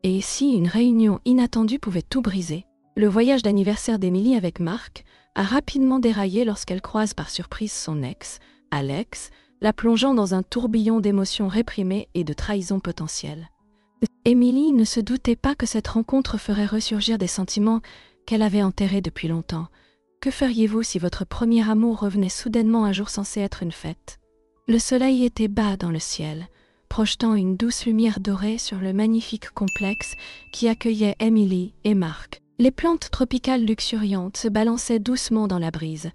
Et si une réunion inattendue pouvait tout briser? Le voyage d'anniversaire d'Emily avec Mark a rapidement déraillé lorsqu'elle croise par surprise son ex, Alex, la plongeant dans un tourbillon d'émotions réprimées et de trahisons potentielles. Emily ne se doutait pas que cette rencontre ferait ressurgir des sentiments qu'elle avait enterrés depuis longtemps. Que feriez-vous si votre premier amour revenait soudainement un jour censé être une fête? Le soleil était bas dans le ciel, projetant une douce lumière dorée sur le magnifique complexe qui accueillait Emily et Mark. Les plantes tropicales luxuriantes se balançaient doucement dans la brise,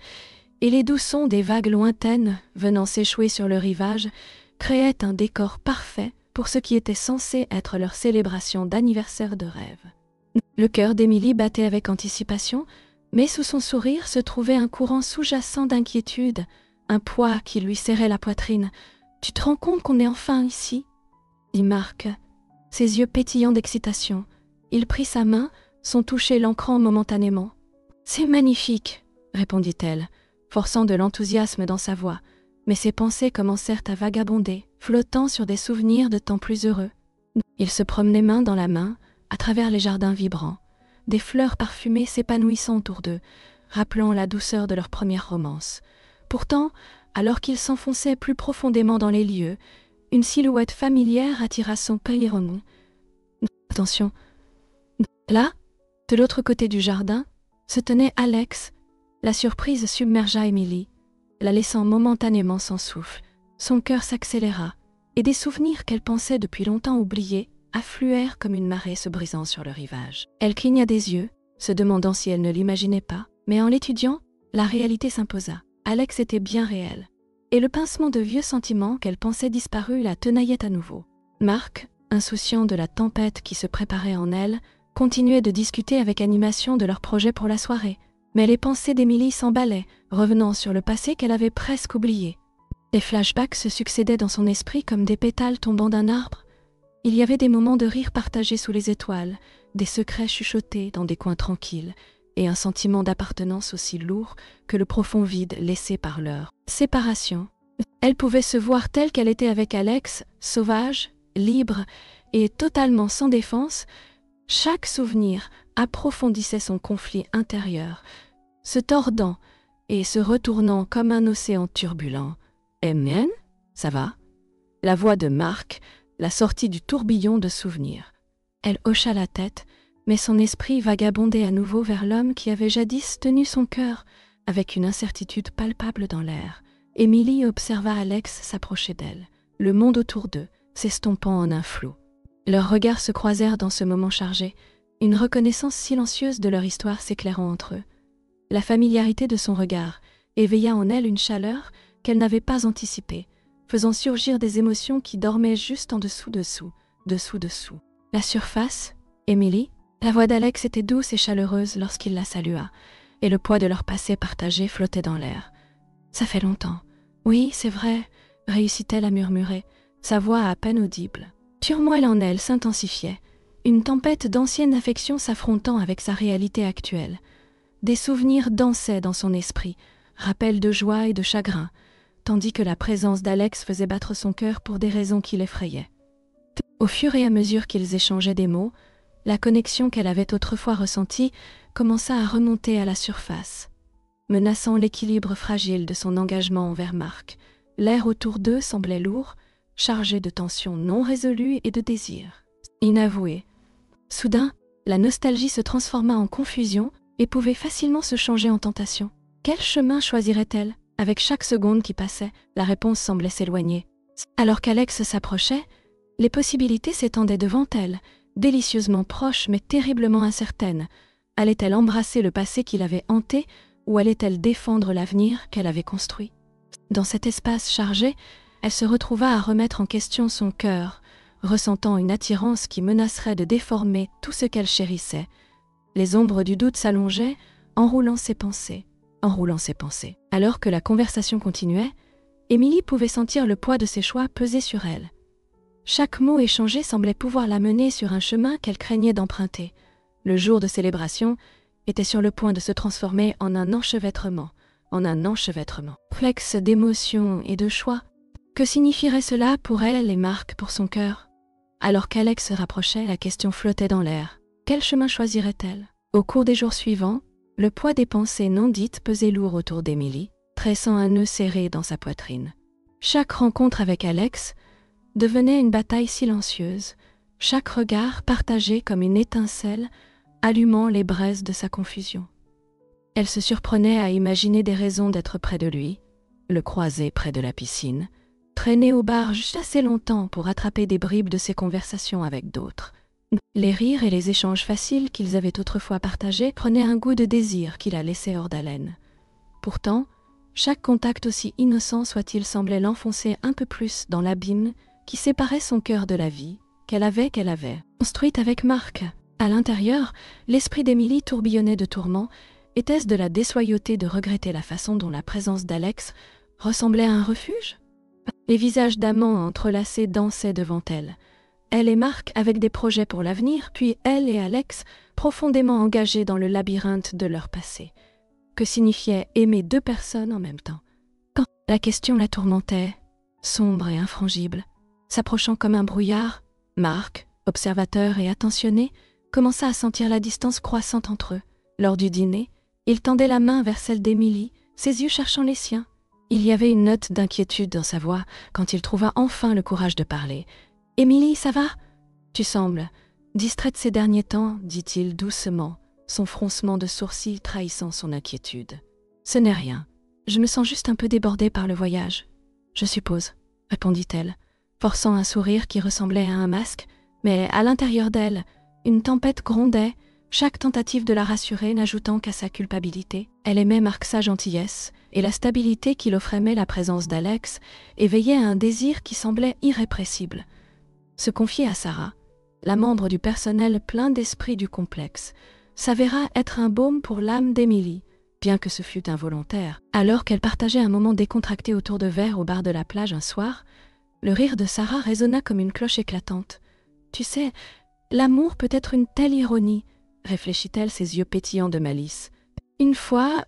et les doux sons des vagues lointaines venant s'échouer sur le rivage créaient un décor parfait pour ce qui était censé être leur célébration d'anniversaire de rêve. Le cœur d'Emily battait avec anticipation, mais sous son sourire se trouvait un courant sous-jacent d'inquiétude, un poids qui lui serrait la poitrine. « Tu te rends compte qu'on est enfin ici ?» dit Mark, ses yeux pétillants d'excitation. Il prit sa main, son toucher l'ancrant momentanément. « C'est magnifique !» répondit-elle, forçant de l'enthousiasme dans sa voix, mais ses pensées commencèrent à vagabonder, flottant sur des souvenirs de temps plus heureux. Ils se promenaient main dans la main, à travers les jardins vibrants, des fleurs parfumées s'épanouissant autour d'eux, rappelant la douceur de leur première romance. Pourtant, alors qu'ils s'enfonçaient plus profondément dans les lieux, une silhouette familière attira son œil remous. Attention. Là, de l'autre côté du jardin, se tenait Alex. La surprise submergea Emily, la laissant momentanément sans souffle. Son cœur s'accéléra, et des souvenirs qu'elle pensait depuis longtemps oubliés affluèrent comme une marée se brisant sur le rivage. Elle cligna des yeux, se demandant si elle ne l'imaginait pas, mais en l'étudiant, la réalité s'imposa. Alex était bien réel, et le pincement de vieux sentiments qu'elle pensait disparus la tenaillait à nouveau. Mark, insouciant de la tempête qui se préparait en elle, continuait de discuter avec animation de leur projet pour la soirée, mais les pensées d'Emily s'emballaient, revenant sur le passé qu'elle avait presque oublié. Les flashbacks se succédaient dans son esprit comme des pétales tombant d'un arbre. Il y avait des moments de rire partagés sous les étoiles, des secrets chuchotés dans des coins tranquilles, et un sentiment d'appartenance aussi lourd que le profond vide laissé par leur séparation. Elle pouvait se voir telle qu'elle était avec Alex, sauvage, libre et totalement sans défense. Chaque souvenir approfondissait son conflit intérieur, se tordant et se retournant comme un océan turbulent. « Amen, ça va ?» La voix de Mark la sortit du tourbillon de souvenirs. Elle hocha la tête, mais son esprit vagabondait à nouveau vers l'homme qui avait jadis tenu son cœur, avec une incertitude palpable dans l'air. Emily observa Alex s'approcher d'elle, le monde autour d'eux, s'estompant en un flou. Leurs regards se croisèrent dans ce moment chargé, une reconnaissance silencieuse de leur histoire s'éclairant entre eux. La familiarité de son regard éveilla en elle une chaleur qu'elle n'avait pas anticipée, faisant surgir des émotions qui dormaient juste en dessous. La surface, Emily, la voix d'Alex était douce et chaleureuse lorsqu'il la salua, et le poids de leur passé partagé flottait dans l'air. « Ça fait longtemps. »« Oui, c'est vrai, » réussit-elle à murmurer, sa voix à peine audible. Turmoil en elle s'intensifiait, une tempête d'anciennes affections s'affrontant avec sa réalité actuelle. Des souvenirs dansaient dans son esprit, rappels de joie et de chagrin, tandis que la présence d'Alex faisait battre son cœur pour des raisons qui l'effrayaient. Au fur et à mesure qu'ils échangeaient des mots, la connexion qu'elle avait autrefois ressentie commença à remonter à la surface, menaçant l'équilibre fragile de son engagement envers Mark. L'air autour d'eux semblait lourd, chargé de tensions non résolues et de désirs inavoués. Soudain, la nostalgie se transforma en confusion et pouvait facilement se changer en tentation. Quel chemin choisirait-elle? Avec chaque seconde qui passait, la réponse semblait s'éloigner. Alors qu'Alex s'approchait, les possibilités s'étendaient devant elle, délicieusement proches mais terriblement incertaines. Allait-elle embrasser le passé qui l'avait hantée ou allait-elle défendre l'avenir qu'elle avait construit? Dans cet espace chargé, elle se retrouva à remettre en question son cœur, ressentant une attirance qui menacerait de déformer tout ce qu'elle chérissait. Les ombres du doute s'allongeaient, enroulant ses pensées. Alors que la conversation continuait, Emily pouvait sentir le poids de ses choix peser sur elle. Chaque mot échangé semblait pouvoir la mener sur un chemin qu'elle craignait d'emprunter. Le jour de célébration était sur le point de se transformer en un enchevêtrement. Complexe d'émotions et de choix. Que signifierait cela pour elle et Mark pour son cœur? Alors qu'Alex se rapprochait, la question flottait dans l'air. Quel chemin choisirait-elle? Au cours des jours suivants, le poids des pensées non dites pesait lourd autour d'Emily, tressant un nœud serré dans sa poitrine. Chaque rencontre avec Alex devenait une bataille silencieuse, chaque regard partagé comme une étincelle, allumant les braises de sa confusion. Elle se surprenait à imaginer des raisons d'être près de lui, le croiser près de la piscine, traîner au bar juste assez longtemps pour attraper des bribes de ses conversations avec d'autres. Les rires et les échanges faciles qu'ils avaient autrefois partagés prenaient un goût de désir qui la laissait hors d'haleine. Pourtant, chaque contact aussi innocent soit-il semblait l'enfoncer un peu plus dans l'abîme qui séparait son cœur de la vie qu'elle avait construite avec Marc. À l'intérieur, l'esprit d'Emily tourbillonnait de tourments. Était-ce de la désoyauté de regretter la façon dont la présence d'Alex ressemblait à un refuge? Les visages d'amants entrelacés dansaient devant elle. Elle et Marc avec des projets pour l'avenir, puis elle et Alex profondément engagés dans le labyrinthe de leur passé. Que signifiait aimer deux personnes en même temps? Quand la question la tourmentait, sombre et infrangible, s'approchant comme un brouillard, Marc, observateur et attentionné, commença à sentir la distance croissante entre eux. Lors du dîner, il tendait la main vers celle d'Emily, ses yeux cherchant les siens. Il y avait une note d'inquiétude dans sa voix quand il trouva enfin le courage de parler. « Emily, ça va? Tu sembles distraite ces derniers temps, dit-il doucement, son froncement de sourcils trahissant son inquiétude. « Ce n'est rien. Je me sens juste un peu débordée par le voyage. Je suppose, répondit-elle, forçant un sourire qui ressemblait à un masque, mais à l'intérieur d'elle, une tempête grondait, chaque tentative de la rassurer n'ajoutant qu'à sa culpabilité. Elle aimait Marc sa gentillesse, et la stabilité qu'il offrait la présence d'Alex éveillait un désir qui semblait irrépressible. Se confier à Sarah, la membre du personnel plein d'esprit du complexe, s'avéra être un baume pour l'âme d'Emily, bien que ce fût involontaire. Alors qu'elle partageait un moment décontracté autour de verre au bar de la plage un soir, le rire de Sarah résonna comme une cloche éclatante. « Tu sais, l'amour peut être une telle ironie, » réfléchit-elle, ses yeux pétillants de malice. « Une fois,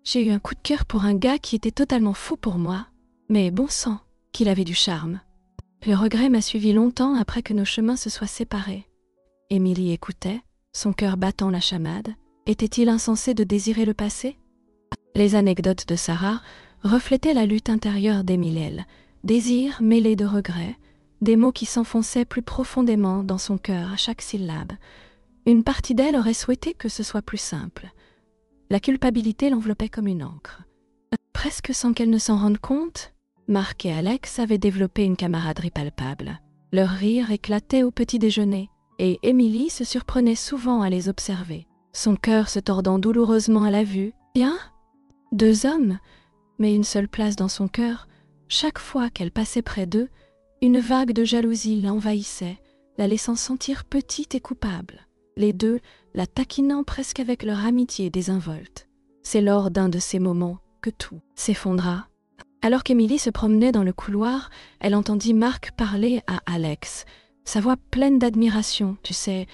j'ai eu un coup de cœur pour un gars qui était totalement fou pour moi, mais bon sang, qu'il avait du charme. Le regret m'a suivi longtemps après que nos chemins se soient séparés. » Émilie écoutait, son cœur battant la chamade. Était-il insensé de désirer le passé? Les anecdotes de Sarah reflétaient la lutte intérieure d'Émile, désir mêlé de regret, des mots qui s'enfonçaient plus profondément dans son cœur à chaque syllabe. Une partie d'elle aurait souhaité que ce soit plus simple. La culpabilité l'enveloppait comme une encre. Presque sans qu'elle ne s'en rende compte, Marc et Alex avaient développé une camaraderie palpable. Leur rire éclatait au petit déjeuner, et Émilie se surprenait souvent à les observer, son cœur se tordant douloureusement à la vue. Bien, deux hommes, mais une seule place dans son cœur. Chaque fois qu'elle passait près d'eux, une vague de jalousie l'envahissait, la laissant sentir petite et coupable. Les deux la taquinant presque avec leur amitié désinvolte. C'est lors d'un de ces moments que tout s'effondra. Alors qu'Émilie se promenait dans le couloir, elle entendit Marc parler à Alex, sa voix pleine d'admiration. « Tu sais,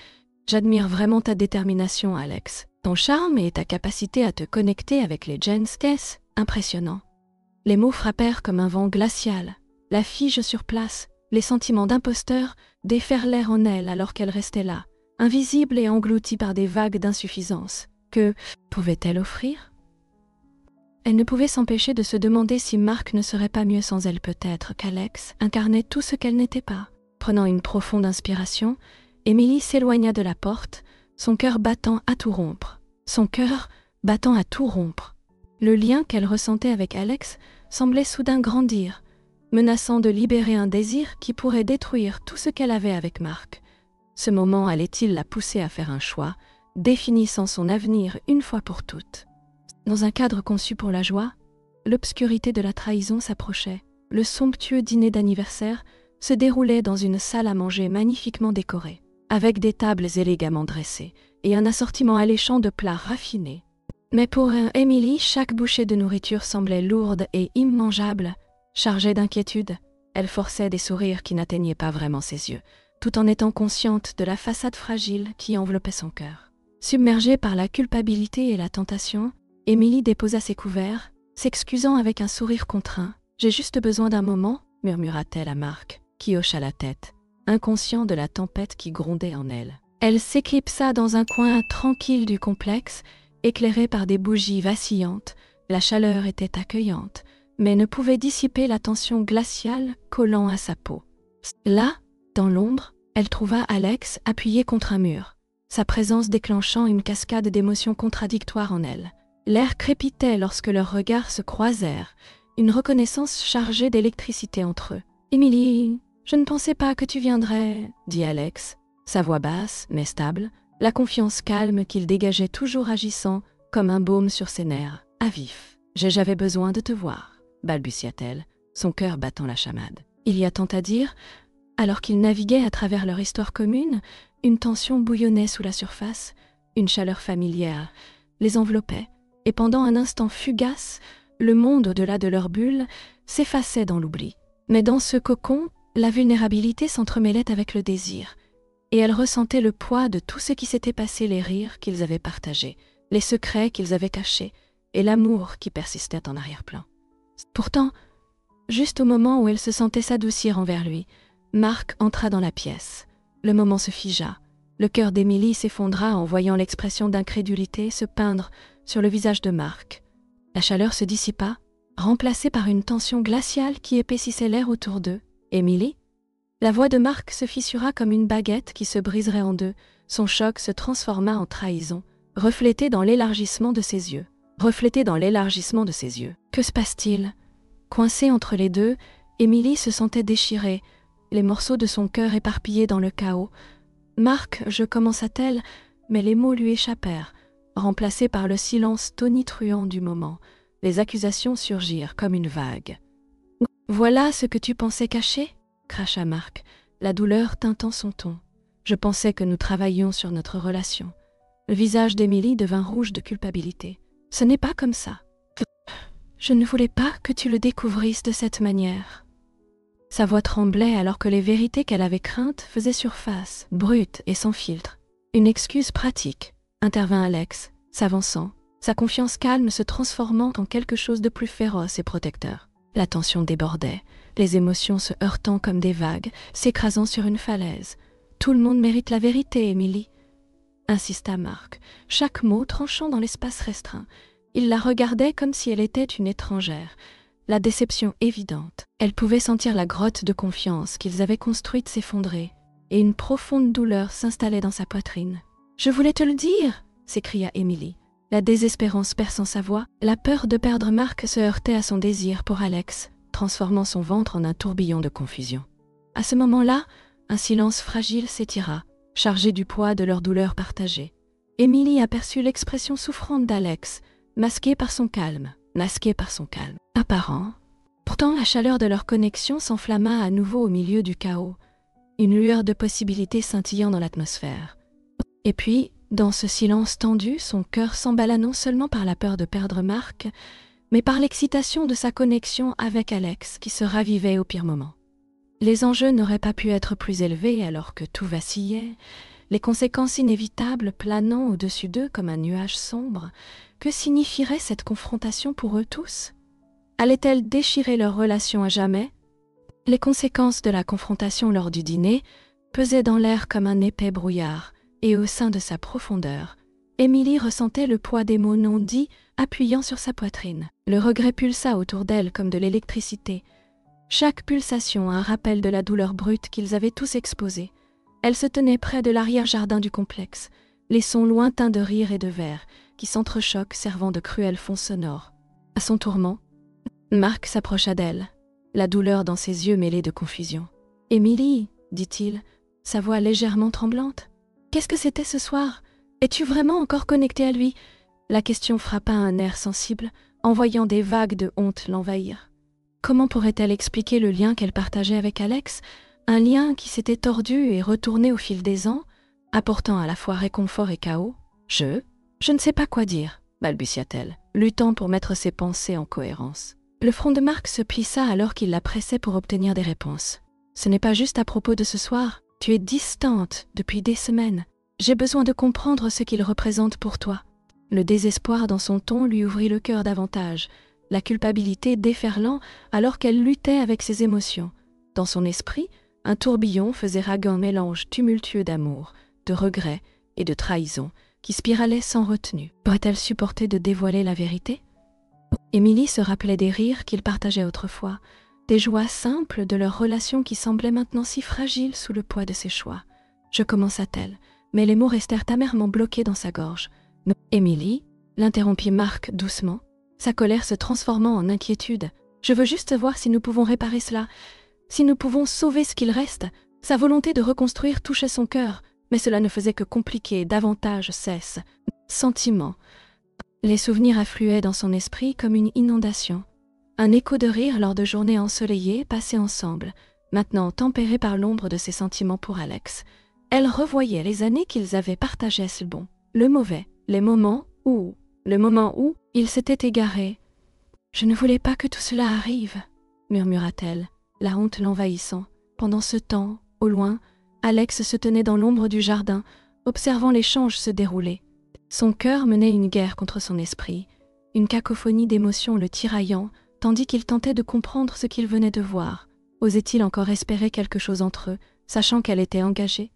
j'admire vraiment ta détermination, Alex. Ton charme et ta capacité à te connecter avec les gens, c'est impressionnant. » Les mots frappèrent comme un vent glacial. La fige sur place, les sentiments d'imposteur déferlèrent en elle alors qu'elle restait là, invisible et engloutie par des vagues d'insuffisance. Que pouvait-elle offrir? Elle ne pouvait s'empêcher de se demander si Marc ne serait pas mieux sans elle, peut-être qu'Alex incarnait tout ce qu'elle n'était pas. Prenant une profonde inspiration, Émilie s'éloigna de la porte, son cœur battant à tout rompre. Le lien qu'elle ressentait avec Alex semblait soudain grandir, menaçant de libérer un désir qui pourrait détruire tout ce qu'elle avait avec Marc. Ce moment allait-il la pousser à faire un choix, définissant son avenir une fois pour toutes? Dans un cadre conçu pour la joie, l'obscurité de la trahison s'approchait. Le somptueux dîner d'anniversaire se déroulait dans une salle à manger magnifiquement décorée, avec des tables élégamment dressées et un assortiment alléchant de plats raffinés. Mais pour Émilie, chaque bouchée de nourriture semblait lourde et immangeable. Chargée d'inquiétude, elle forçait des sourires qui n'atteignaient pas vraiment ses yeux, tout en étant consciente de la façade fragile qui enveloppait son cœur. Submergée par la culpabilité et la tentation, Émilie déposa ses couverts, s'excusant avec un sourire contraint. « J'ai juste besoin d'un moment » murmura-t-elle à Marc, qui hocha la tête. inconscient de la tempête qui grondait en elle. Elle s'éclipsa dans un coin tranquille du complexe, éclairé par des bougies vacillantes. La chaleur était accueillante, mais ne pouvait dissiper la tension glaciale collant à sa peau. Là, dans l'ombre, elle trouva Alex appuyé contre un mur, sa présence déclenchant une cascade d'émotions contradictoires en elle. L'air crépitait lorsque leurs regards se croisèrent, une reconnaissance chargée d'électricité entre eux. « Émilie, je ne pensais pas que tu viendrais, » dit Alex, sa voix basse mais stable, la confiance calme qu'il dégageait toujours agissant comme un baume sur ses nerfs. « À vif, j'avais besoin de te voir, » balbutia-t-elle, son cœur battant la chamade. Il y a tant à dire. Alors qu'ils naviguaient à travers leur histoire commune, une tension bouillonnait sous la surface, une chaleur familière les enveloppait, et pendant un instant fugace, le monde au-delà de leur bulle s'effaçait dans l'oubli. Mais dans ce cocon, la vulnérabilité s'entremêlait avec le désir, et elle ressentait le poids de tout ce qui s'était passé, les rires qu'ils avaient partagés, les secrets qu'ils avaient cachés, et l'amour qui persistait en arrière-plan. Pourtant, juste au moment où elle se sentait s'adoucir envers lui, Marc entra dans la pièce. Le moment se figea. Le cœur d'Émilie s'effondra en voyant l'expression d'incrédulité se peindre sur le visage de Marc. La chaleur se dissipa, remplacée par une tension glaciale qui épaississait l'air autour d'eux. « Émilie ?» La voix de Marc se fissura comme une baguette qui se briserait en deux. Son choc se transforma en trahison, reflété dans l'élargissement de ses yeux. Que se passe-t-il ? Coincée entre les deux, Émilie se sentait déchirée, les morceaux de son cœur éparpillés dans le chaos. « Marc, commença-t-elle, mais les mots lui échappèrent, remplacés par le silence tonitruant du moment. Les accusations surgirent comme une vague. « Voilà ce que tu pensais cacher ?» cracha Marc, la douleur teintant son ton. « Je pensais que nous travaillions sur notre relation. » Le visage d'Émilie devint rouge de culpabilité. « Ce n'est pas comme ça. Je ne voulais pas que tu le découvrisses de cette manière. » Sa voix tremblait alors que les vérités qu'elle avait craintes faisaient surface, brutes et sans filtre. « Une excuse pratique, » intervint Alex, s'avançant, sa confiance calme se transformant en quelque chose de plus féroce et protecteur. La tension débordait, les émotions se heurtant comme des vagues, s'écrasant sur une falaise. « Tout le monde mérite la vérité, Émilie, » insista Marc, chaque mot tranchant dans l'espace restreint. Il la regardait comme si elle était une étrangère. La déception évidente. Elle pouvait sentir la grotte de confiance qu'ils avaient construite s'effondrer, et une profonde douleur s'installait dans sa poitrine. « Je voulais te le dire !» s'écria Émilie, la désespérance perçant sa voix. La peur de perdre Marc se heurtait à son désir pour Alex, transformant son ventre en un tourbillon de confusion. À ce moment-là, un silence fragile s'étira, chargé du poids de leur douleur partagée. Émilie aperçut l'expression souffrante d'Alex, masquée par son calme apparent. Pourtant, la chaleur de leur connexion s'enflamma à nouveau au milieu du chaos, une lueur de possibilités scintillant dans l'atmosphère. Et puis, dans ce silence tendu, son cœur s'emballa non seulement par la peur de perdre Marc, mais par l'excitation de sa connexion avec Alex qui se ravivait au pire moment. Les enjeux n'auraient pas pu être plus élevés alors que tout vacillait, les conséquences inévitables planant au-dessus d'eux comme un nuage sombre. Que signifierait cette confrontation pour eux tous ? Allait-elle déchirer leur relation à jamais ? Les conséquences de la confrontation lors du dîner pesaient dans l'air comme un épais brouillard, et au sein de sa profondeur, Émilie ressentait le poids des mots non dits appuyant sur sa poitrine. Le regret pulsa autour d'elle comme de l'électricité. Chaque pulsation un rappel de la douleur brute qu'ils avaient tous exposée. Elle se tenait près de l'arrière-jardin du complexe, les sons lointains de rire et de verre qui s'entrechoquent servant de cruels fonds sonores. À son tourment, Marc s'approcha d'elle, la douleur dans ses yeux mêlée de confusion. « Émilie, » dit-il, sa voix légèrement tremblante. « Qu'est-ce que c'était ce soir ? Es-tu vraiment encore connectée à lui ?» La question frappa un air sensible, envoyant des vagues de honte l'envahir. Comment pourrait-elle expliquer le lien qu'elle partageait avec Alex, un lien qui s'était tordu et retourné au fil des ans, apportant à la fois réconfort et chaos ? « Je ne sais pas quoi dire, » balbutia-t-elle, luttant pour mettre ses pensées en cohérence. Le front de Marc se plissa alors qu'il la pressait pour obtenir des réponses. « Ce n'est pas juste à propos de ce soir. Tu es distante depuis des semaines. J'ai besoin de comprendre ce qu'il représente pour toi. » Le désespoir dans son ton lui ouvrit le cœur davantage, la culpabilité déferlant alors qu'elle luttait avec ses émotions. Dans son esprit, Un tourbillon faisait rager un mélange tumultueux d'amour, de regret et de trahison qui spiralait sans retenue. Pourrait-elle supporter de dévoiler la vérité? Émilie se rappelait des rires qu'ils partageaient autrefois, des joies simples de leur relation qui semblait maintenant si fragile sous le poids de ses choix. Je commença-t-elle, mais les mots restèrent amèrement bloqués dans sa gorge. « Non, Émilie » l'interrompit Marc doucement, sa colère se transformant en inquiétude. « Je veux juste voir si nous pouvons réparer cela, si nous pouvons sauver ce qu'il reste. » Sa volonté de reconstruire touchait son cœur, mais cela ne faisait que compliquer davantage cesse. Sentiment. Les souvenirs affluaient dans son esprit comme une inondation. Un écho de rire lors de journées ensoleillées passées ensemble, maintenant tempéré par l'ombre de ses sentiments pour Alex. Elle revoyait les années qu'ils avaient partagées, le bon, le mauvais, le moment où il s'était égaré. « Je ne voulais pas que tout cela arrive, » murmura-t-elle, la honte l'envahissant. Pendant ce temps, au loin, Alex se tenait dans l'ombre du jardin, observant l'échange se dérouler. Son cœur menait une guerre contre son esprit, une cacophonie d'émotions le tiraillant, tandis qu'il tentait de comprendre ce qu'il venait de voir. Osait-il encore espérer quelque chose entre eux, sachant qu'elle était engagée?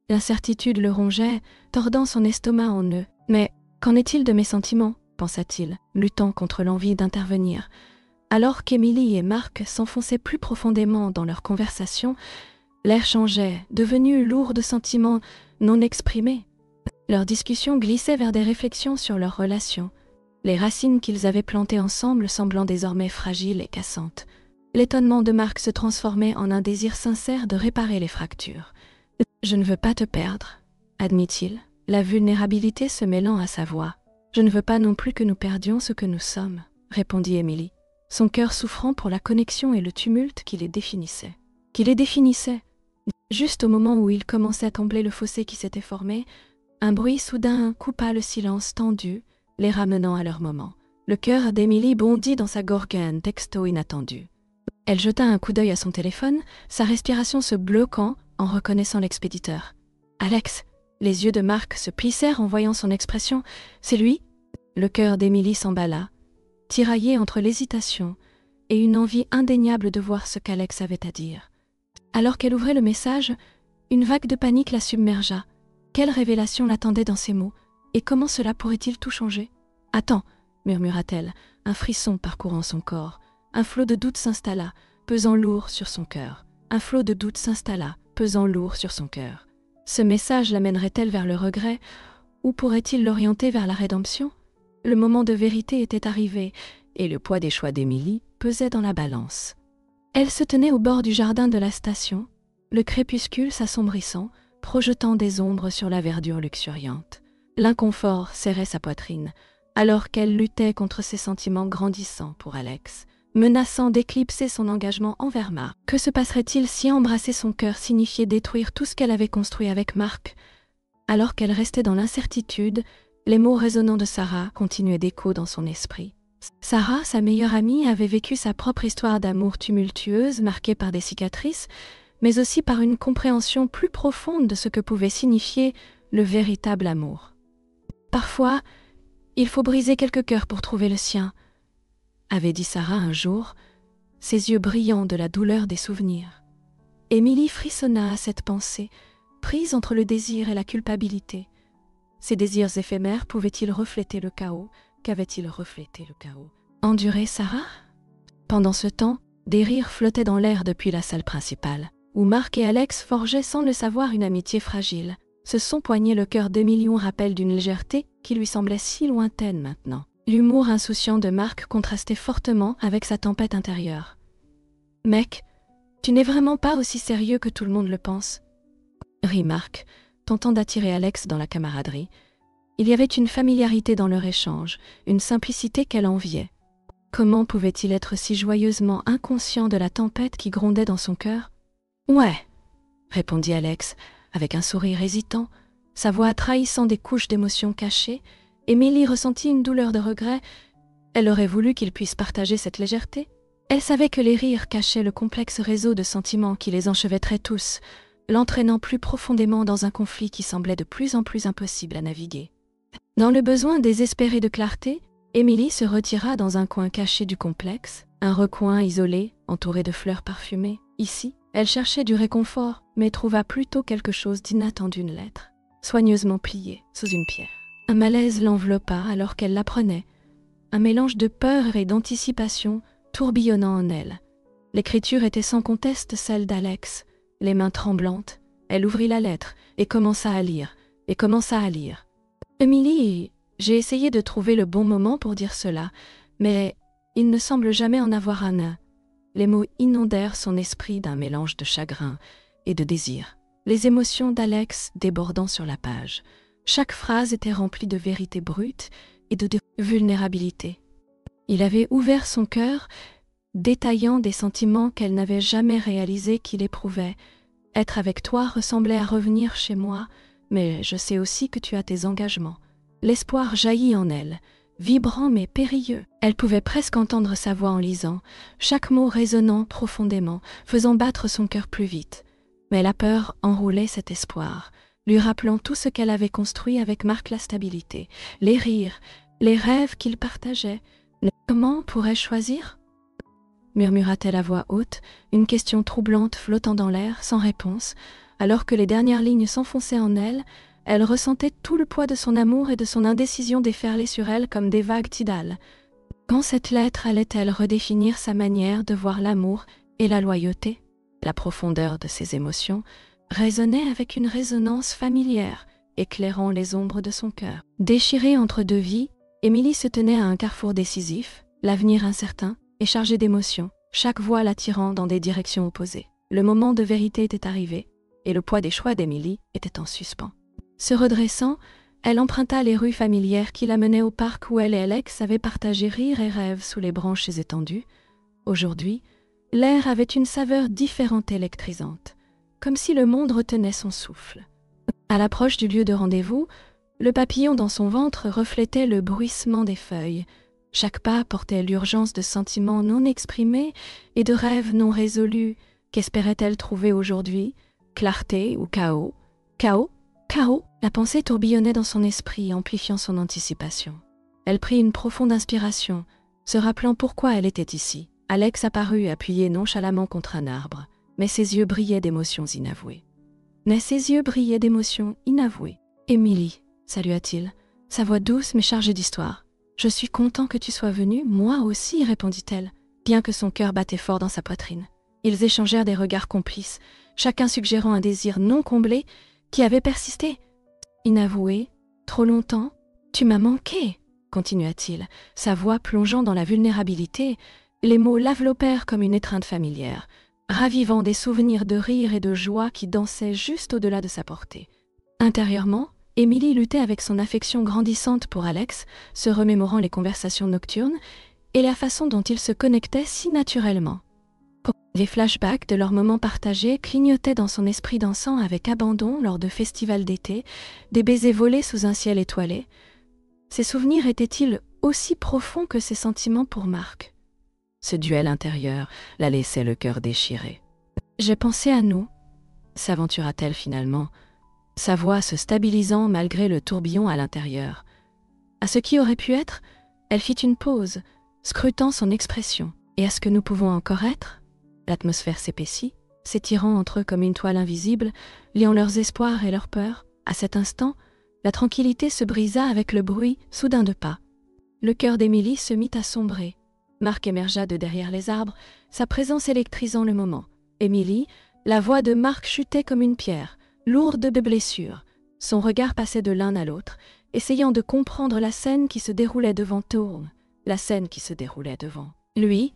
L'incertitude le rongeait, tordant son estomac en nœuds. « Mais qu'en est-il de mes sentiments ?» pensa-t-il, luttant contre l'envie d'intervenir. Alors qu'Émilie et Marc s'enfonçaient plus profondément dans leur conversation, l'air changeait, devenu lourd de sentiments non exprimés. Leur discussion glissait vers des réflexions sur leur relation, les racines qu'ils avaient plantées ensemble semblant désormais fragiles et cassantes. L'étonnement de Marc se transformait en un désir sincère de réparer les fractures. « Je ne veux pas te perdre, » admit-il, la vulnérabilité se mêlant à sa voix. « Je ne veux pas non plus que nous perdions ce que nous sommes, » répondit Émilie, son cœur souffrant pour la connexion et le tumulte qui les définissait. Juste au moment où il commençait à combler le fossé qui s'était formé, un bruit soudain coupa le silence tendu, les ramenant à leur moment. Le cœur d'Émilie bondit dans sa gorgone, texto inattendu. Elle jeta un coup d'œil à son téléphone, sa respiration se bloquant en reconnaissant l'expéditeur. « Alex !» Les yeux de Marc se plissèrent en voyant son expression. « C'est lui ?» Le cœur d'Émilie s'emballa, tiraillé entre l'hésitation et une envie indéniable de voir ce qu'Alex avait à dire. Alors qu'elle ouvrait le message, une vague de panique la submergea. Quelle révélation l'attendait dans ces mots? Et comment cela pourrait-il tout changer? « Attends !» murmura-t-elle, un frisson parcourant son corps. Un flot de doute s'installa, pesant lourd sur son cœur. Ce message l'amènerait-elle vers le regret, ou pourrait-il l'orienter vers la rédemption? Le moment de vérité était arrivé, et le poids des choix d'Émilie pesait dans la balance. Elle se tenait au bord du jardin de la station, le crépuscule s'assombrissant, projetant des ombres sur la verdure luxuriante. L'inconfort serrait sa poitrine, alors qu'elle luttait contre ses sentiments grandissants pour Alex, menaçant d'éclipser son engagement envers Marc. Que se passerait-il si embrasser son cœur signifiait détruire tout ce qu'elle avait construit avec Marc? Alors qu'elle restait dans l'incertitude, les mots résonnants de Sarah continuaient d'écho dans son esprit. Sarah, sa meilleure amie, avait vécu sa propre histoire d'amour tumultueuse, marquée par des cicatrices, mais aussi par une compréhension plus profonde de ce que pouvait signifier le véritable amour. Parfois, il faut briser quelques cœurs pour trouver le sien, avait dit Sarah un jour, ses yeux brillants de la douleur des souvenirs. Émilie frissonna à cette pensée, prise entre le désir et la culpabilité. Ces désirs éphémères pouvaient-ils refléter le chaos? Qu'avait-il reflété le chaos? Endurer Sarah? Pendant ce temps, des rires flottaient dans l'air depuis la salle principale, où Marc et Alex forgeaient sans le savoir une amitié fragile. Ce son poignait le cœur d'Émilie, rappel d'une légèreté qui lui semblait si lointaine maintenant. L'humour insouciant de Marc contrastait fortement avec sa tempête intérieure. « Mec, tu n'es vraiment pas aussi sérieux que tout le monde le pense », rit Marc, tentant d'attirer Alex dans la camaraderie. Il y avait une familiarité dans leur échange, une simplicité qu'elle enviait. Comment pouvait-il être si joyeusement inconscient de la tempête qui grondait dans son cœur? « Ouais », répondit Alex, avec un sourire hésitant, sa voix trahissant des couches d'émotions cachées. Émilie ressentit une douleur de regret. Elle aurait voulu qu'il puisse partager cette légèreté. Elle savait que les rires cachaient le complexe réseau de sentiments qui les enchevêtrait tous, l'entraînant plus profondément dans un conflit qui semblait de plus en plus impossible à naviguer. Dans le besoin désespéré de clarté, Émilie se retira dans un coin caché du complexe, un recoin isolé, entouré de fleurs parfumées. Ici, Elle cherchait du réconfort, mais trouva plutôt quelque chose d'inattendu, une lettre, soigneusement pliée sous une pierre. Un malaise l'enveloppa alors qu'elle la prenait, un mélange de peur et d'anticipation tourbillonnant en elle. L'écriture était sans conteste celle d'Alex. Les mains tremblantes, elle ouvrit la lettre et commença à lire, Émilie, j'ai essayé de trouver le bon moment pour dire cela, mais il ne semble jamais en avoir un. Les mots inondèrent son esprit d'un mélange de chagrin et de désir, les émotions d'Alex débordant sur la page. Chaque phrase était remplie de vérité brute et de vulnérabilité. Il avait ouvert son cœur, détaillant des sentiments qu'elle n'avait jamais réalisés qu'il éprouvait. Être avec toi ressemblait à revenir chez moi, mais je sais aussi que tu as tes engagements. L'espoir jaillit en elle, vibrant mais périlleux. Elle pouvait presque entendre sa voix en lisant, chaque mot résonnant profondément, faisant battre son cœur plus vite. Mais la peur enroulait cet espoir, lui rappelant tout ce qu'elle avait construit avec Marc, la stabilité, les rires, les rêves qu'ils partageaient. Comment pourrais-je choisir ? Murmura-t-elle à voix haute, une question troublante flottant dans l'air, sans réponse. Alors que les dernières lignes s'enfonçaient en elle, elle ressentait tout le poids de son amour et de son indécision déferler sur elle comme des vagues tidales. Quand cette lettre allait-elle redéfinir sa manière de voir l'amour et la loyauté ? La profondeur de ses émotions résonnait avec une résonance familière, éclairant les ombres de son cœur. Déchirée entre deux vies, Émilie se tenait à un carrefour décisif, l'avenir incertain et chargé d'émotions, chaque voix l'attirant dans des directions opposées. Le moment de vérité était arrivé, et le poids des choix d'Émilie était en suspens. Se redressant, elle emprunta les rues familières qui la menaient au parc où elle et Alex avaient partagé rire et rêve sous les branches étendues. Aujourd'hui, l'air avait une saveur différente et électrisante, comme si le monde retenait son souffle. À l'approche du lieu de rendez-vous, le papillon dans son ventre reflétait le bruissement des feuilles. Chaque pas portait l'urgence de sentiments non exprimés et de rêves non résolus. Qu'espérait-elle trouver aujourd'hui ? Clarté ou chaos ? Chaos ? Chaos ? La pensée tourbillonnait dans son esprit, amplifiant son anticipation. Elle prit une profonde inspiration, se rappelant pourquoi elle était ici. Alex apparut appuyé nonchalamment contre un arbre, mais ses yeux brillaient d'émotions inavouées. Émilie, salua-t-il, sa voix douce mais chargée d'histoire. Je suis content que tu sois venue, moi aussi, répondit-elle, bien que son cœur battait fort dans sa poitrine. Ils échangèrent des regards complices, chacun suggérant un désir non comblé qui avait persisté. Inavoué, trop longtemps, tu m'as manqué, continua-t-il, sa voix plongeant dans la vulnérabilité. Les mots l'enveloppèrent comme une étreinte familière, ravivant des souvenirs de rire et de joie qui dansaient juste au-delà de sa portée. Intérieurement, Émilie luttait avec son affection grandissante pour Alex, se remémorant les conversations nocturnes et la façon dont ils se connectaient si naturellement. Les flashbacks de leurs moments partagés clignotaient dans son esprit dansant avec abandon lors de festivals d'été, des baisers volés sous un ciel étoilé. Ces souvenirs étaient-ils aussi profonds que ses sentiments pour Marc ? Ce duel intérieur la laissait le cœur déchiré. « J'ai pensé à nous », s'aventura-t-elle finalement, sa voix se stabilisant malgré le tourbillon à l'intérieur. À ce qui aurait pu être, elle fit une pause, scrutant son expression. Et à ce que nous pouvons encore être ? L'atmosphère s'épaissit, s'étirant entre eux comme une toile invisible, liant leurs espoirs et leurs peurs. À cet instant, la tranquillité se brisa avec le bruit soudain de pas. Le cœur d'Émilie se mit à sombrer. Marc émergea de derrière les arbres, sa présence électrisant le moment. Émilie, la voix de Marc chutait comme une pierre, lourde de blessures. Son regard passait de l'un à l'autre, essayant de comprendre la scène qui se déroulait devant lui.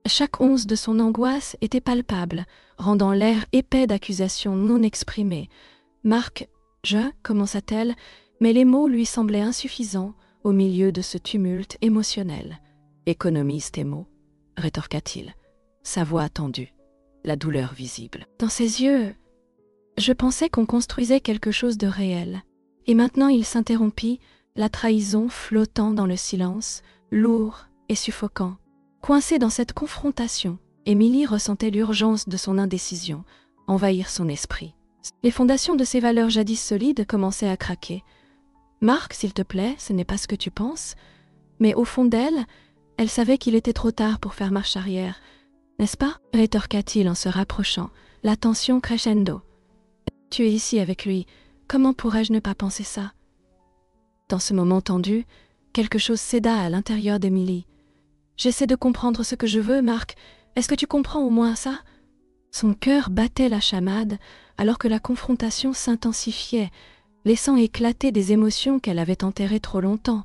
Chaque once de son angoisse était palpable, rendant l'air épais d'accusations non exprimées. « Marc, commença-t-elle, mais les mots lui semblaient insuffisants au milieu de ce tumulte émotionnel. « Économise tes mots, rétorqua-t-il, sa voix tendue, la douleur visible. Dans ses yeux, je pensais qu'on construisait quelque chose de réel. Et maintenant il s'interrompit, la trahison flottant dans le silence, lourd et suffocant. Coincée dans cette confrontation, Émilie ressentait l'urgence de son indécision, envahir son esprit. Les fondations de ses valeurs jadis solides commençaient à craquer. « Marc, s'il te plaît, ce n'est pas ce que tu penses. » Mais au fond d'elle, elle savait qu'il était trop tard pour faire marche arrière. n'est-ce pas? Rétorqua-t-il en se rapprochant, la tension crescendo. Tu es ici avec lui, comment pourrais-je ne pas penser ça? Dans ce moment tendu, quelque chose céda à l'intérieur d'Emily. J'essaie de comprendre ce que je veux, Marc. Est-ce que tu comprends au moins ça? Son cœur battait la chamade alors que la confrontation s'intensifiait, laissant éclater des émotions qu'elle avait enterrées trop longtemps.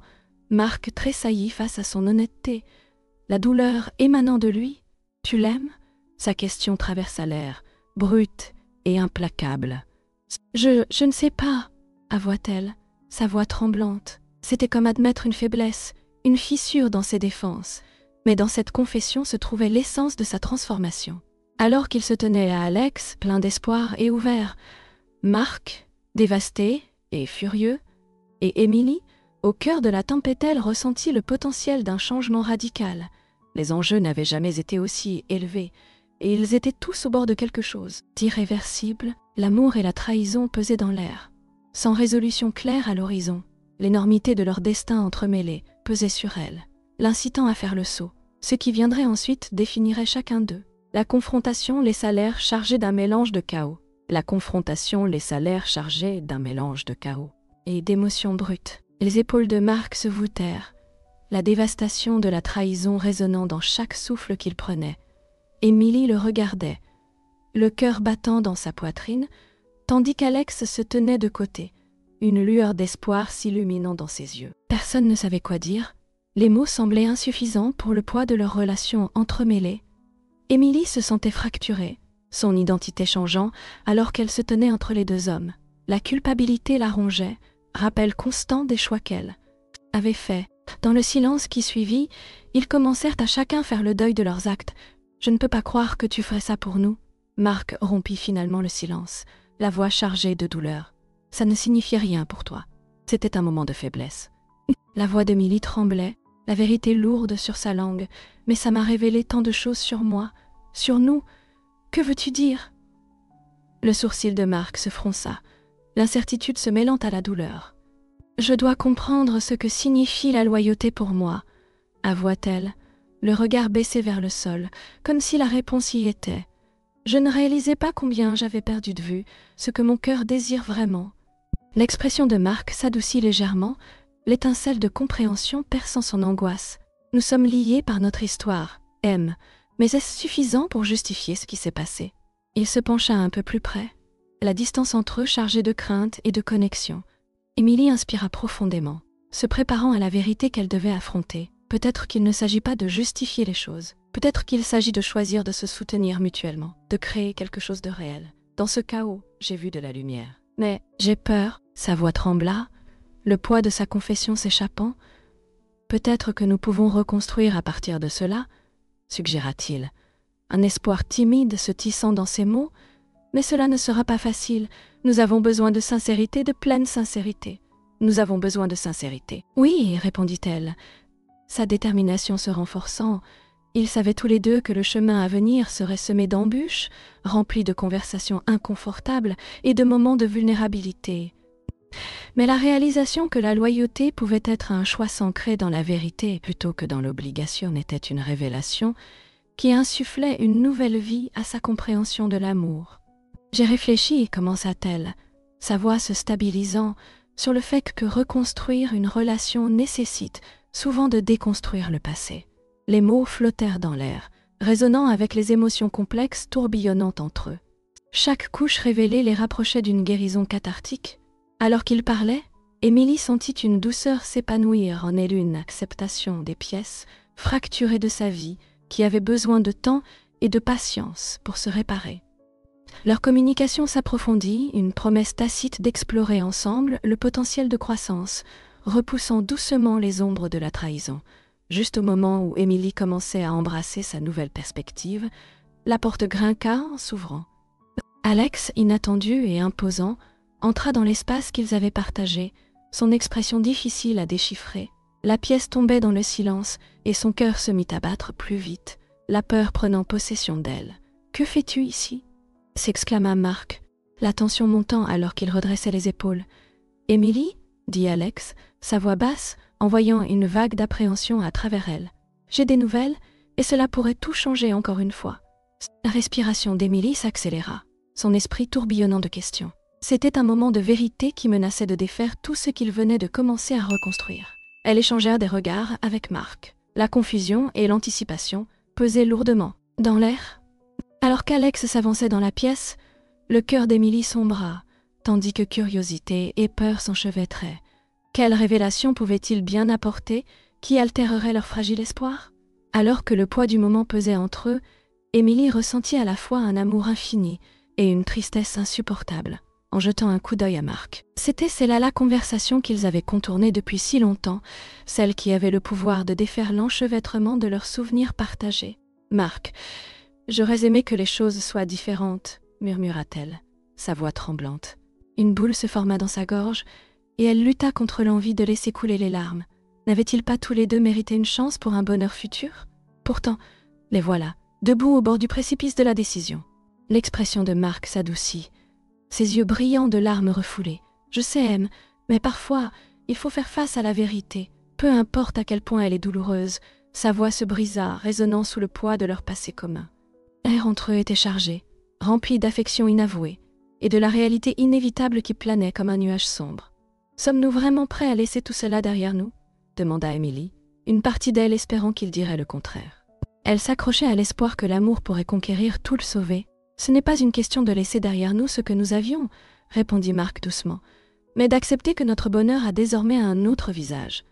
Marc tressaillit face à son honnêteté. La douleur émanant de lui. Tu l'aimes? Sa question traversa l'air, brute et implacable. Je ne sais pas, avoua-t-elle, sa voix tremblante. C'était comme admettre une faiblesse, une fissure dans ses défenses. Mais dans cette confession se trouvait l'essence de sa transformation. Alors qu'il se tenait à Alex, plein d'espoir et ouvert, Marc, dévasté et furieux, et Émilie, au cœur de la tempête, ressentit le potentiel d'un changement radical. Les enjeux n'avaient jamais été aussi élevés, et ils étaient tous au bord de quelque chose d'irréversible. L'amour et la trahison pesaient dans l'air. Sans résolution claire à l'horizon, l'énormité de leur destin entremêlé pesait sur elle, l'incitant à faire le saut. Ce qui viendrait ensuite définirait chacun d'eux. La confrontation laissa l'air chargé d'un mélange de chaos. La confrontation laissa l'air chargé d'un mélange de chaos et d'émotions brutes. Les épaules de Marc se voûtèrent, la dévastation de la trahison résonnant dans chaque souffle qu'il prenait. Émilie le regardait, le cœur battant dans sa poitrine, tandis qu'Alex se tenait de côté, une lueur d'espoir s'illuminant dans ses yeux. Personne ne savait quoi dire. Les mots semblaient insuffisants pour le poids de leur relation entremêlée. Émilie se sentait fracturée, son identité changeant alors qu'elle se tenait entre les deux hommes. La culpabilité la rongeait, rappel constant des choix qu'elle avait faits. Dans le silence qui suivit, ils commencèrent à chacun faire le deuil de leurs actes. « Je ne peux pas croire que tu ferais ça pour nous. » Marc rompit finalement le silence, la voix chargée de douleur. « Ça ne signifiait rien pour toi. C'était un moment de faiblesse. » La voix d'Émilie tremblait, la vérité lourde sur sa langue. « Mais ça m'a révélé tant de choses sur moi, sur nous. Que veux-tu dire ?» Le sourcil de Marc se fronça, l'incertitude se mêlant à la douleur. « Je dois comprendre ce que signifie la loyauté pour moi, » avoua-t-elle, le regard baissé vers le sol, comme si la réponse y était. Je ne réalisais pas combien j'avais perdu de vue ce que mon cœur désire vraiment. L'expression de Marc s'adoucit légèrement, l'étincelle de compréhension perçant son angoisse. Nous sommes liés par notre histoire, M. Mais est-ce suffisant pour justifier ce qui s'est passé? Il se pencha un peu plus près, la distance entre eux chargée de crainte et de connexion. Émilie inspira profondément, se préparant à la vérité qu'elle devait affronter. Peut-être qu'il ne s'agit pas de justifier les choses. Peut-être qu'il s'agit de choisir de se soutenir mutuellement, de créer quelque chose de réel. Dans ce chaos, j'ai vu de la lumière. Mais j'ai peur, sa voix trembla, le poids de sa confession s'échappant. Peut-être que nous pouvons reconstruire à partir de cela, suggéra-t-il, un espoir timide se tissant dans ses mots. Mais cela ne sera pas facile. Nous avons besoin de sincérité, de pleine sincérité. Nous avons besoin de sincérité. Oui, répondit-elle, sa détermination se renforçant. Ils savaient tous les deux que le chemin à venir serait semé d'embûches, rempli de conversations inconfortables et de moments de vulnérabilité. Mais la réalisation que la loyauté pouvait être un choix s'ancré dans la vérité plutôt que dans l'obligation était une révélation qui insufflait une nouvelle vie à sa compréhension de l'amour. J'ai réfléchi, commença-t-elle, sa voix se stabilisant, sur le fait que reconstruire une relation nécessite souvent de déconstruire le passé. Les mots flottèrent dans l'air, résonnant avec les émotions complexes tourbillonnant entre eux. Chaque couche révélée les rapprochait d'une guérison cathartique. Alors qu'il parlait, Émilie sentit une douceur s'épanouir en elle, une acceptation des pièces fracturées de sa vie qui avaient besoin de temps et de patience pour se réparer. Leur communication s'approfondit, une promesse tacite d'explorer ensemble le potentiel de croissance, repoussant doucement les ombres de la trahison. Juste au moment où Émilie commençait à embrasser sa nouvelle perspective, la porte grinqua en s'ouvrant. Alex, inattendu et imposant, entra dans l'espace qu'ils avaient partagé, son expression difficile à déchiffrer. La pièce tombait dans le silence et son cœur se mit à battre plus vite, la peur prenant possession d'elle. « Que fais-tu ici ?» s'exclama Marc, la tension montant alors qu'il redressait les épaules. « Émilie ?» dit Alex, sa voix basse, envoyant une vague d'appréhension à travers elle. « J'ai des nouvelles, et cela pourrait tout changer encore une fois. » La respiration d'Émilie s'accéléra, son esprit tourbillonnant de questions. C'était un moment de vérité qui menaçait de défaire tout ce qu'ils venaient de commencer à reconstruire. Elles échangèrent des regards avec Marc. La confusion et l'anticipation pesaient lourdement dans l'air. Alors qu'Alex s'avançait dans la pièce, le cœur d'Émilie sombra, tandis que curiosité et peur s'enchevêtraient. Quelle révélation pouvait-il bien apporter qui altérerait leur fragile espoir? Alors que le poids du moment pesait entre eux, Émilie ressentit à la fois un amour infini et une tristesse insupportable. En jetant un coup d'œil à Marc. C'était celle-là la conversation qu'ils avaient contournée depuis si longtemps, celle qui avait le pouvoir de défaire l'enchevêtrement de leurs souvenirs partagés. « Marc, j'aurais aimé que les choses soient différentes, » murmura-t-elle, sa voix tremblante. Une boule se forma dans sa gorge, et elle lutta contre l'envie de laisser couler les larmes. N'avaient-ils pas tous les deux mérité une chance pour un bonheur futur? Pourtant, les voilà, debout au bord du précipice de la décision. L'expression de Marc s'adoucit. Ses yeux brillants de larmes refoulées. « Je sais, M, mais parfois, il faut faire face à la vérité. Peu importe à quel point elle est douloureuse. » Sa voix se brisa, résonnant sous le poids de leur passé commun. L'air entre eux était chargé, rempli d'affection inavouée, et de la réalité inévitable qui planait comme un nuage sombre. « Sommes-nous vraiment prêts à laisser tout cela derrière nous ?» demanda Émilie, une partie d'elle espérant qu'il dirait le contraire. Elle s'accrochait à l'espoir que l'amour pourrait conquérir tout le sauver. « Ce n'est pas une question de laisser derrière nous ce que nous avions, » répondit Marc doucement, « mais d'accepter que notre bonheur a désormais un autre visage. »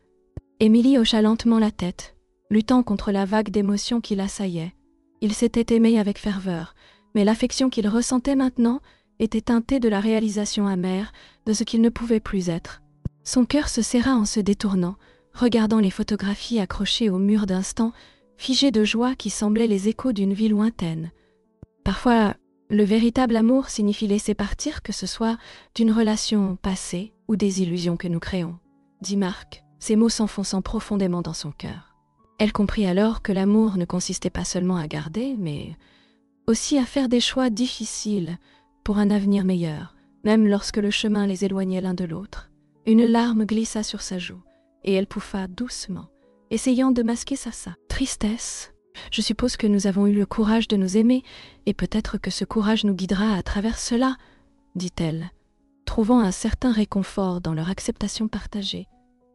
Émilie hocha lentement la tête, luttant contre la vague d'émotions qui l'assaillait. Ils s'étaient aimés avec ferveur, mais l'affection qu'ils ressentaient maintenant était teintée de la réalisation amère de ce qu'ils ne pouvaient plus être. Son cœur se serra en se détournant, regardant les photographies accrochées au mur d'instant, figées de joie qui semblaient les échos d'une vie lointaine. Parfois, le véritable amour signifie laisser partir, que ce soit d'une relation passée ou des illusions que nous créons, dit Marc, ses mots s'enfonçant profondément dans son cœur. Elle comprit alors que l'amour ne consistait pas seulement à garder, mais aussi à faire des choix difficiles pour un avenir meilleur, même lorsque le chemin les éloignait l'un de l'autre. Une larme glissa sur sa joue, et elle pouffa doucement, essayant de masquer sa tristesse. « Je suppose que nous avons eu le courage de nous aimer, et peut-être que ce courage nous guidera à travers cela, » dit-elle, trouvant un certain réconfort dans leur acceptation partagée.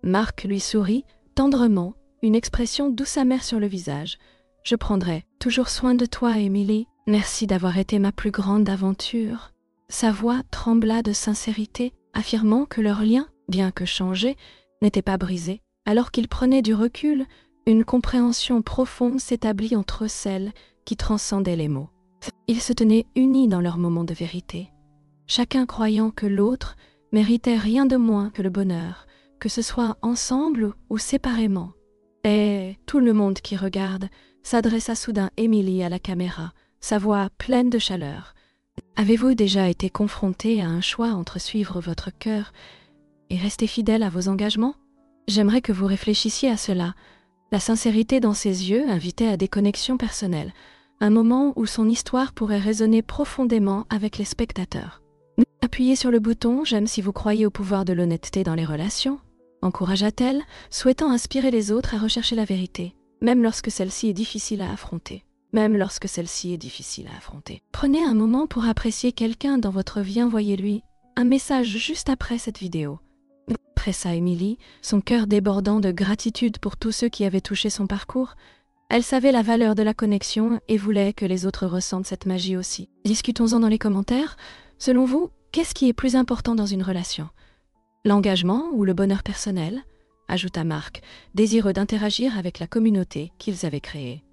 Marc lui sourit, tendrement, une expression douce amère sur le visage. « Je prendrai toujours soin de toi, Émilie. Merci d'avoir été ma plus grande aventure. » Sa voix trembla de sincérité, affirmant que leur lien, bien que changé, n'était pas brisé. Alors qu'ils prenaient du recul, une compréhension profonde s'établit entre celles qui transcendaient les mots. Ils se tenaient unis dans leur moment de vérité, chacun croyant que l'autre méritait rien de moins que le bonheur, que ce soit ensemble ou séparément. Et tout le monde qui regarde s'adressa soudain Émilie à la caméra, sa voix pleine de chaleur. « Avez-vous déjà été confronté à un choix entre suivre votre cœur et rester fidèle à vos engagements? J'aimerais que vous réfléchissiez à cela. » La sincérité dans ses yeux invitait à des connexions personnelles, un moment où son histoire pourrait résonner profondément avec les spectateurs. Appuyez sur le bouton « J'aime si vous croyez au pouvoir de l'honnêteté dans les relations », encouragea-t-elle, souhaitant inspirer les autres à rechercher la vérité, même lorsque celle-ci est difficile à affronter. Prenez un moment pour apprécier quelqu'un dans votre vie, envoyez-lui un message juste après cette vidéo. Pressa Émilie, son cœur débordant de gratitude pour tous ceux qui avaient touché son parcours. Elle savait la valeur de la connexion et voulait que les autres ressentent cette magie aussi. Discutons-en dans les commentaires. Selon vous, qu'est-ce qui est plus important dans une relation? L'engagement ou le bonheur personnel? Ajouta Marc, désireux d'interagir avec la communauté qu'ils avaient créée.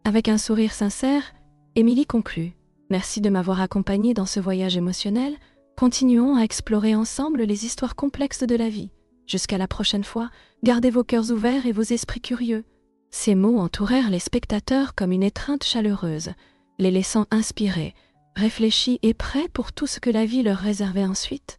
Avec un sourire sincère, Émilie conclut. Merci de m'avoir accompagnée dans ce voyage émotionnel. Continuons à explorer ensemble les histoires complexes de la vie. Jusqu'à la prochaine fois, gardez vos cœurs ouverts et vos esprits curieux. Ces mots entourèrent les spectateurs comme une étreinte chaleureuse, les laissant inspirés, réfléchis et prêts pour tout ce que la vie leur réservait ensuite.